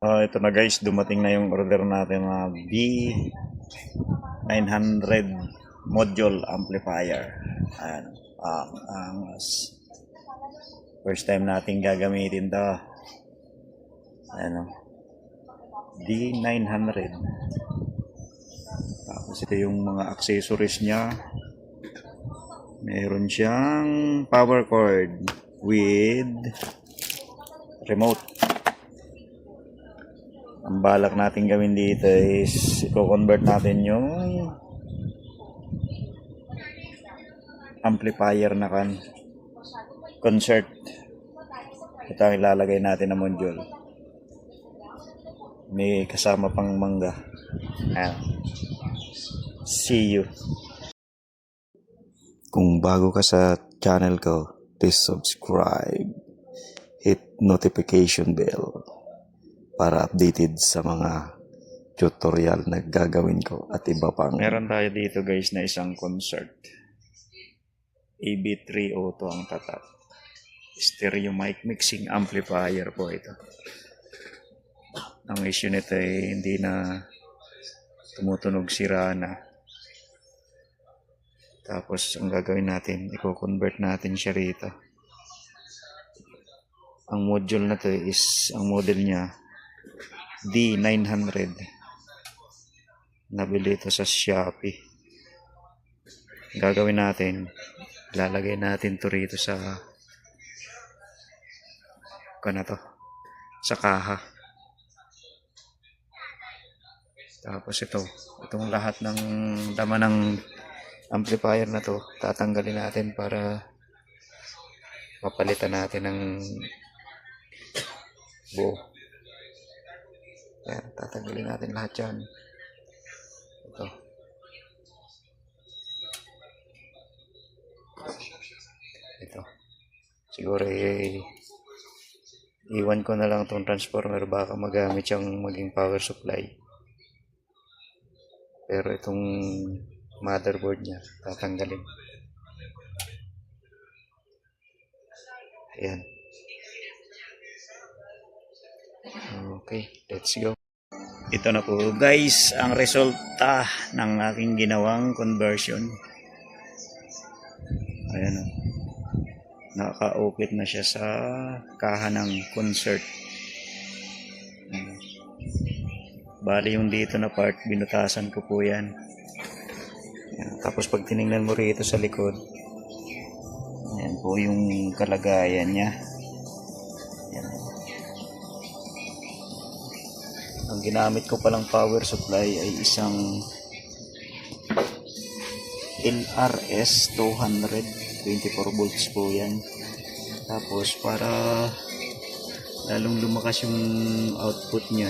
Ito na guys, dumating na yung order natin na B900 module amplifier. Ayan, ang first time natin gagamitin to. Ayan o, D900. Tapos ito yung mga accessories niya. Meron siyang power cord with remote. Ang balak natin gawin dito is i-convert natin yung amplifier na concert. Ito ang ilalagay natin na module. May kasama pang mangga. See you. Kung bago ka sa channel ko, please subscribe. Hit notification bell para updated sa mga tutorial na gagawin ko at iba pang. Meron tayo dito guys na isang concert. AB3 Auto ang tatak. Stereo mic mixing amplifier po ito. Ang issue nito ay hindi na tumutunog, sira na. Tapos ang gagawin natin, i-convert natin siya rito. Ang module na to is, ang model niya D900. Nabili ito sa Shopee. Gagawin natin, ilalagay natin to rito sa sa kaha. Tapos itong lahat ng laman ng amplifier na to, tatanggalin natin para mapalitan natin ng buo. Ayan, tatanggalin natin lahat yan. Ito. Siguro iwan ko na lang itong transformer, baka magamit siyang maging power supply. Pero itong motherboard niya, tatanggalin. Ayan. Okay, let's go. Ito na po guys, ang resulta ng aking ginawang conversion. Ayan o. Naka-open na siya sa kaha ng concert. Bali yung dito na part, binutasan ko po yan. Ayan. Tapos pag tinignan mo rito sa likod, ayan po yung kalagayan niya. Ayan. Ang ginamit ko palang power supply ay isang LRS 200 24 volts po yan. Tapos para lalong lumakas yung output niya,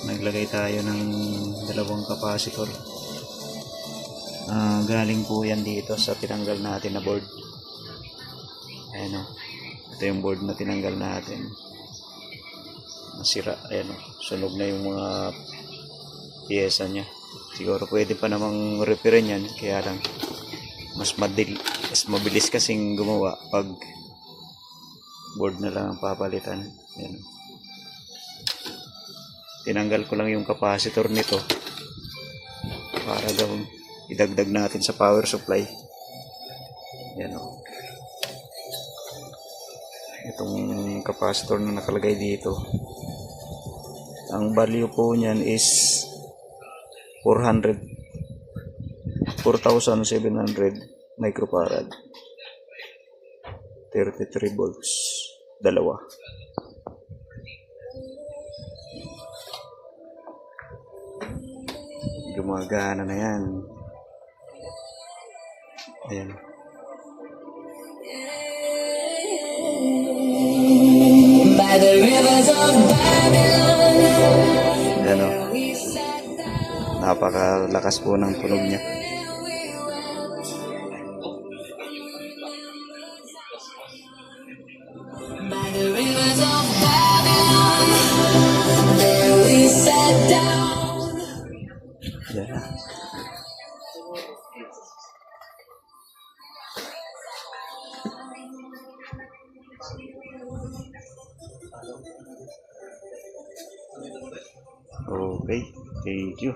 naglagay tayo ng dalawang capacitor. Galing po yan dito sa tinanggal natin na board. Ayan o, ito yung board na tinanggal natin, nasira. Ayan o, sunog na yung mga piyesa nya. Siguro pwede pa namang repairin yan, kaya lang mas mabilis kasing gumawa pag board na lang ang papalitan. Ayan. Tinanggal ko lang yung capacitor nito para idagdag natin sa power supply. Ayan o. Itong capacitor na nakalagay dito, ang value po niyan is 4,700 microfarad, 33 volts, dalawa. Gumagana na yan. Ayan. Ayan o. Napakalakas po ng tunog niya. Yeah. Okay, thank you.